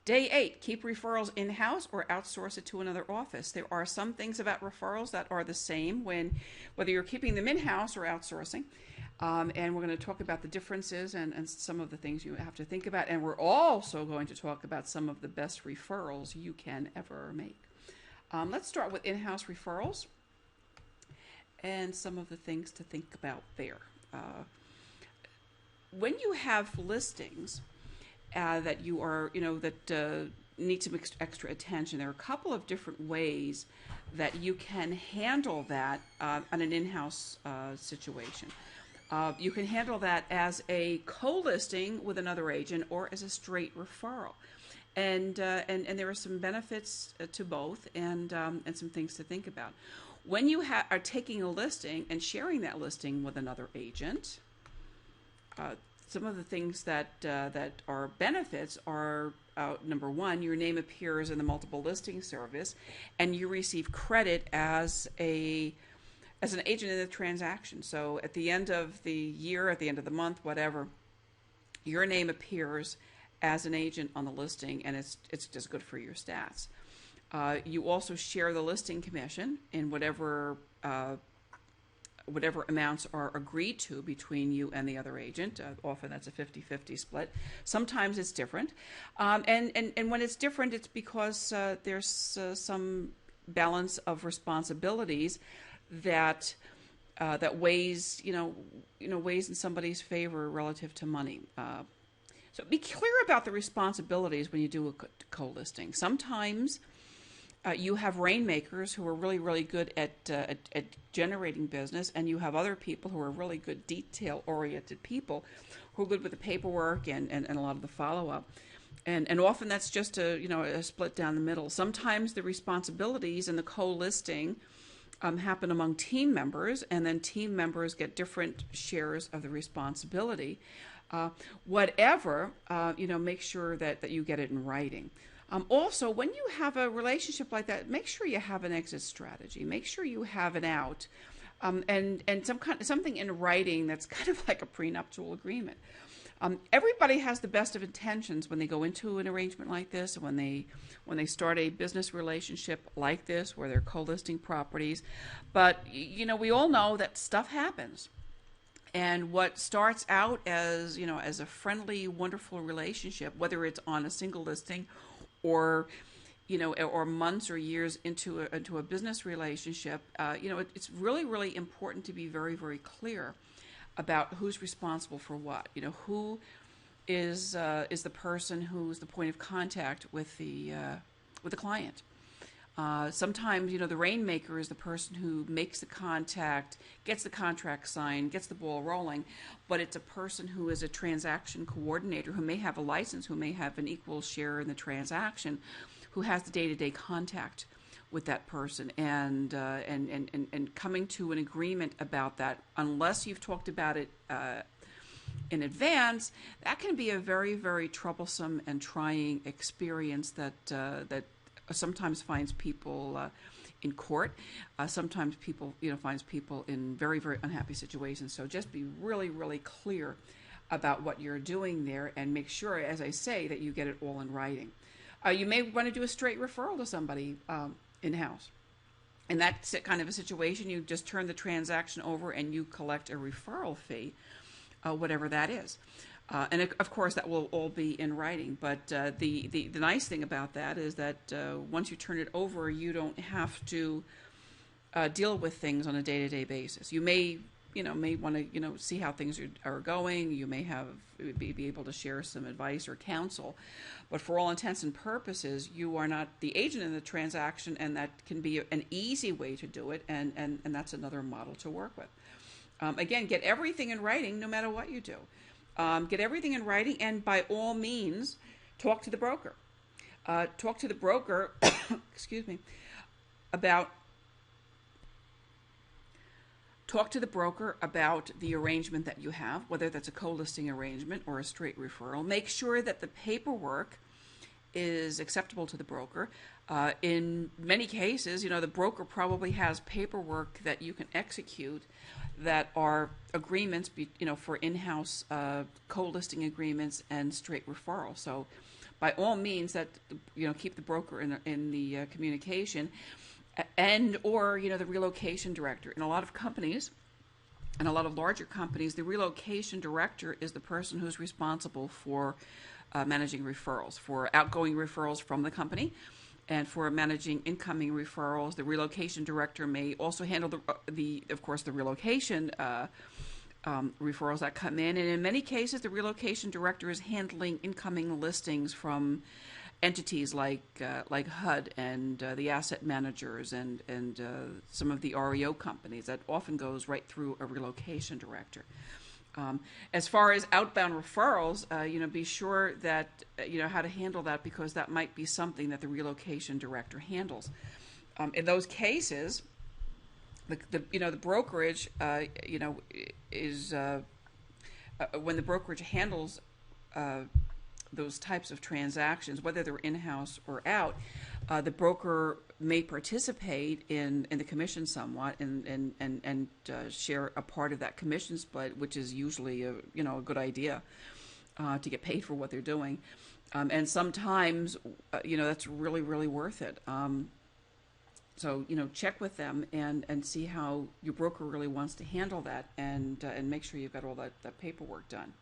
Day 8, keep referrals in-house or outsource it to another office. There are some things about referrals that are the same whether you're keeping them in-house or outsourcing. And we're going to talk about the differences and some of the things you have to think about. And we're also going to talk about some of the best referrals you can ever make. Let's start with in-house referrals and some of the things to think about there. When you have listings that you are, that need some extra attention, there are a couple of different ways that you can handle that on an in-house situation. You can handle that as a co-listing with another agent or as a straight referral. And there are some benefits to both and some things to think about. When you are taking a listing and sharing that listing with another agent, some of the things that are benefits are, number one, your name appears in the multiple listing service, and you receive credit as an agent in the transaction. So at the end of the year, at the end of the month, whatever, your name appears as an agent on the listing, and it's just good for your stats. You also share the listing commission in whatever amounts are agreed to between you and the other agent. Often that's a 50-50 split. Sometimes it's different. And when it's different, it's because there's some balance of responsibilities that weighs in somebody's favor relative to money. So be clear about the responsibilities when you do a co-listing. Sometimes you have rainmakers who are really, really good at generating business, and you have other people who are really good detail-oriented people who are good with the paperwork and a lot of the follow-up. And often that's just a split down the middle. Sometimes the responsibilities in the co-listing happen among team members, and then team members get different shares of the responsibility. Make sure that you get it in writing. Also, when you have a relationship like that, make sure you have an exit strategy. Make sure you have an out, and something in writing that's kind of like a prenuptial agreement. Everybody has the best of intentions when they go into an arrangement like this, when they start a business relationship like this, where they're co-listing properties. But we all know that stuff happens. And what starts out as a friendly, wonderful relationship, whether it's on a single listing or months or years into a business relationship, it's really, really important to be very, very clear about who's responsible for what. Who is the person who's the point of contact with the client. Sometimes, the rainmaker is the person who makes the contact, gets the contract signed, gets the ball rolling, but it's a person who is a transaction coordinator, who may have a license, who may have an equal share in the transaction, who has the day-to-day contact with that person, and coming to an agreement about that, unless you've talked about it in advance, that can be a very, very troublesome and trying experience that sometimes finds people in court. Sometimes finds people in very, very unhappy situations. So just be really, really clear about what you're doing there, and make sure, as I say, that you get it all in writing. You may want to do a straight referral to somebody in-house. In that kind of a situation, you just turn the transaction over and you collect a referral fee, whatever that is. And of course, that will all be in writing. But the nice thing about that is that once you turn it over, you don't have to deal with things on a day-to-day basis. You may want to see how things are going. You may be able to share some advice or counsel. But for all intents and purposes, you are not the agent in the transaction, and that can be an easy way to do it. And that's another model to work with. Again, get everything in writing, no matter what you do. Get everything in writing, and by all means, talk to the broker. Talk to the broker, excuse me, about the arrangement that you have, whether that's a co-listing arrangement or a straight referral. Make sure that the paperwork is acceptable to the broker. In many cases, the broker probably has paperwork that you can execute that are agreements, for in-house co-listing agreements and straight referral. So by all means, that keep the broker in the communication, and or the relocation director. In a lot of companies, and a lot of larger companies, the relocation director is the person who's responsible for managing referrals, for outgoing referrals from the company, and for managing incoming referrals. The relocation director may also handle of course, the relocation referrals that come in, and in many cases, the relocation director is handling incoming listings from entities like HUD and the asset managers and some of the REO companies. That often goes right through a relocation director. As far as outbound referrals, be sure that how to handle that, because that might be something that the relocation director handles. In those cases, the brokerage is when the brokerage handles those types of transactions, whether they're in-house or out, the broker may participate in the commission somewhat and share a part of that commission split, which is usually a good idea to get paid for what they're doing, and sometimes that's really, really worth it. So check with them and see how your broker really wants to handle that, and make sure you've got all that paperwork done.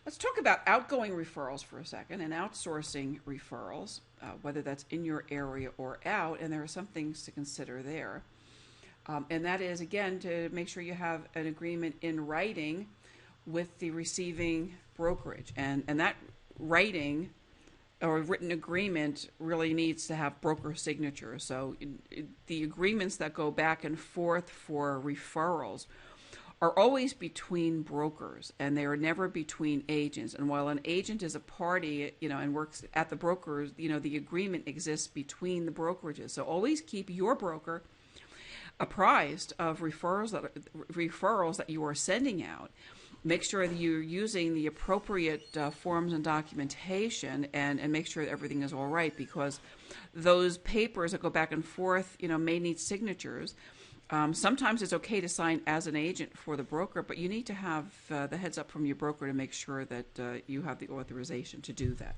Let's talk about outgoing referrals for a second, and outsourcing referrals, whether that's in your area or out, and there are some things to consider there. And that is, again, to make sure you have an agreement in writing with the receiving brokerage. And that writing or written agreement really needs to have broker signature. So the agreements that go back and forth for referrals are always between brokers, and they are never between agents. And while an agent is a party, and works at the brokers, the agreement exists between the brokerages. So always keep your broker apprised of referrals that you are sending out. Make sure that you're using the appropriate forms and documentation, and make sure that everything is all right, because those papers that go back and forth, may need signatures. Sometimes it's okay to sign as an agent for the broker, but you need to have the heads up from your broker to make sure that you have the authorization to do that.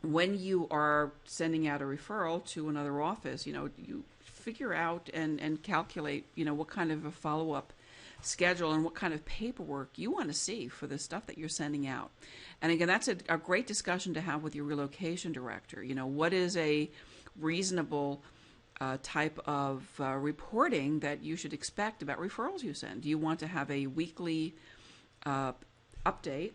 When you are sending out a referral to another office, you figure out and calculate, what kind of a follow-up schedule and what kind of paperwork you want to see for the stuff that you're sending out. And again, that's a great discussion to have with your relocation director. What is a reasonable type of reporting that you should expect about referrals you send? Do you want to have a weekly update?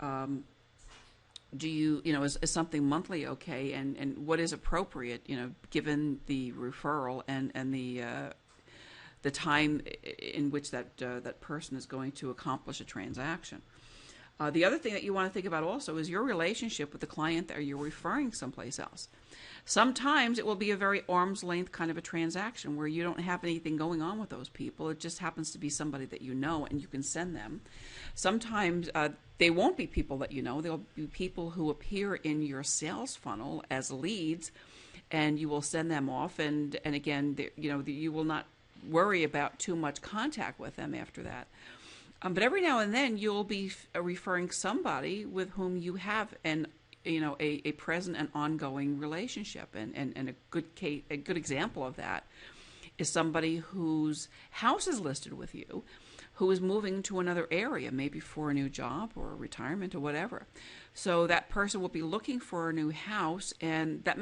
Do you, is something monthly okay? And what is appropriate, given the referral and the time in which that person is going to accomplish a transaction? The other thing that you want to think about also is your relationship with the client that you're referring someplace else. Sometimes it will be a very arm's length kind of a transaction where you don't have anything going on with those people. It just happens to be somebody that you know, and you can send them. Sometimes they won't be people that you know. They'll be people who appear in your sales funnel as leads, and you will send them off. And again, you will not worry about too much contact with them after that. But every now and then you'll be referring somebody with whom you have a present and ongoing relationship, and a good example of that is somebody whose house is listed with you, who is moving to another area, maybe for a new job or retirement or whatever. So that person will be looking for a new house, and that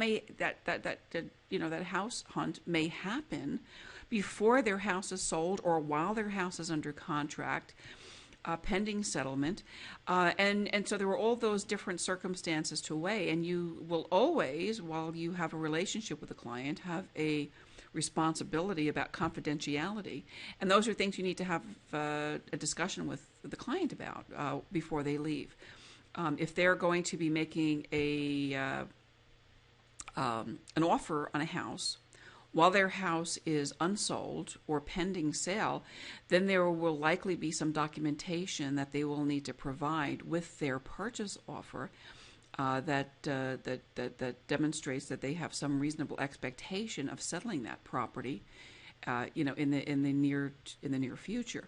house hunt may happen before their house is sold or while their house is under contract, pending settlement. And so there are all those different circumstances to weigh, and you will always, while you have a relationship with a client, have a responsibility about confidentiality. And those are things you need to have a discussion with the client about before they leave. If they're going to be making an offer on a house while their house is unsold or pending sale, then there will likely be some documentation that they will need to provide with their purchase offer that demonstrates that they have some reasonable expectation of settling that property, in the near future.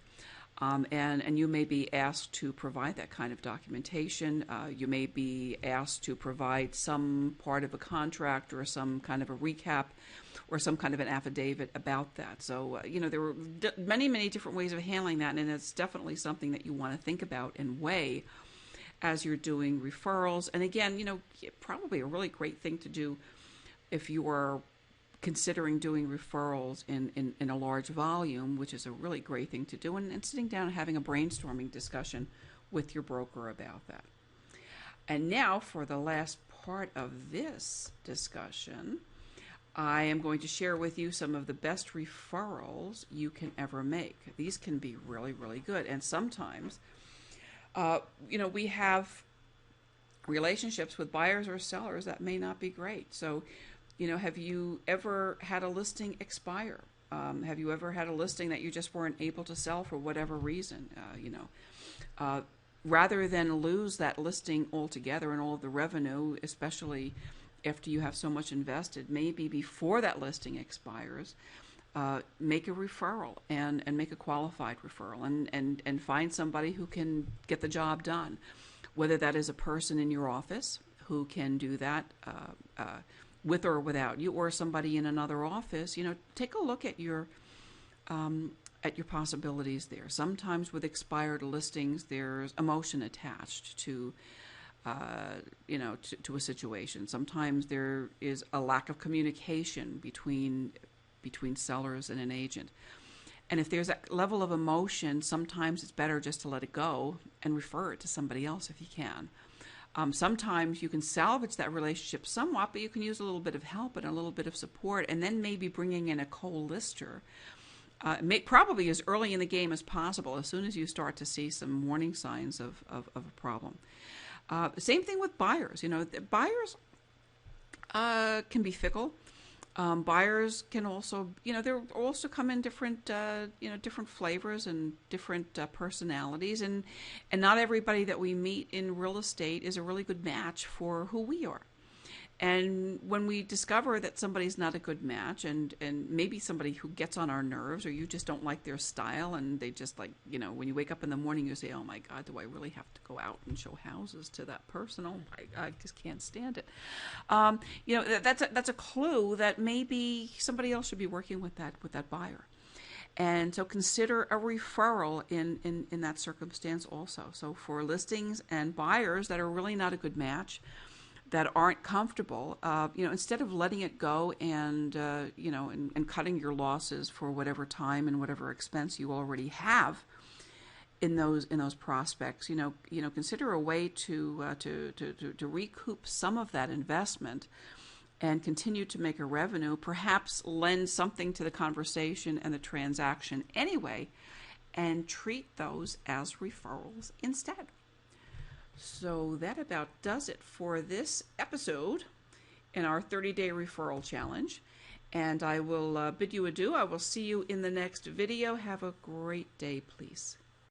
And you may be asked to provide that kind of documentation. You may be asked to provide some part of a contract or some kind of a recap or some kind of an affidavit about that. So, there were many, many different ways of handling that, and it's definitely something that you want to think about and weigh as you're doing referrals. And again, probably a really great thing to do if you are considering doing referrals in a large volume, which is a really great thing to do, and sitting down and having a brainstorming discussion with your broker about that. And now for the last part of this discussion, I am going to share with you some of the best referrals you can ever make. These can be really, really good. And sometimes, we have relationships with buyers or sellers that may not be great. So, have you ever had a listing expire? Have you ever had a listing that you just weren't able to sell for whatever reason? Rather than lose that listing altogether and all of the revenue, especially after you have so much invested, maybe before that listing expires, make a referral and make a qualified referral and find somebody who can get the job done, whether that is a person in your office who can do that with or without you, or somebody in another office. Take a look at your possibilities there. Sometimes with expired listings, there's emotion attached to to a situation. Sometimes there is a lack of communication between sellers and an agent. And if there's that level of emotion, sometimes it's better just to let it go and refer it to somebody else if you can. Sometimes you can salvage that relationship somewhat, but you can use a little bit of help and a little bit of support, and then maybe bringing in a co-lister, probably as early in the game as possible, as soon as you start to see some warning signs of a problem. Same thing with buyers. Buyers can be fickle. Buyers can also, they also come in different, different flavors and different personalities, and not everybody that we meet in real estate is a really good match for who we are. And when we discover that somebody's not a good match, and maybe somebody who gets on our nerves, or you just don't like their style, and they just when you wake up in the morning, you say, oh my God, do I really have to go out and show houses to that person? Oh my God, I just can't stand it. That's a clue that maybe somebody else should be working with that buyer. And so consider a referral in that circumstance also. So for listings and buyers that are really not a good match, that aren't comfortable, instead of letting it go and cutting your losses for whatever time and whatever expense you already have in those prospects, consider a way to recoup some of that investment and continue to make a revenue, perhaps lend something to the conversation and the transaction anyway, and treat those as referrals instead. So that about does it for this episode in our 30-day referral challenge. And I will bid you adieu. I will see you in the next video. Have a great day, please.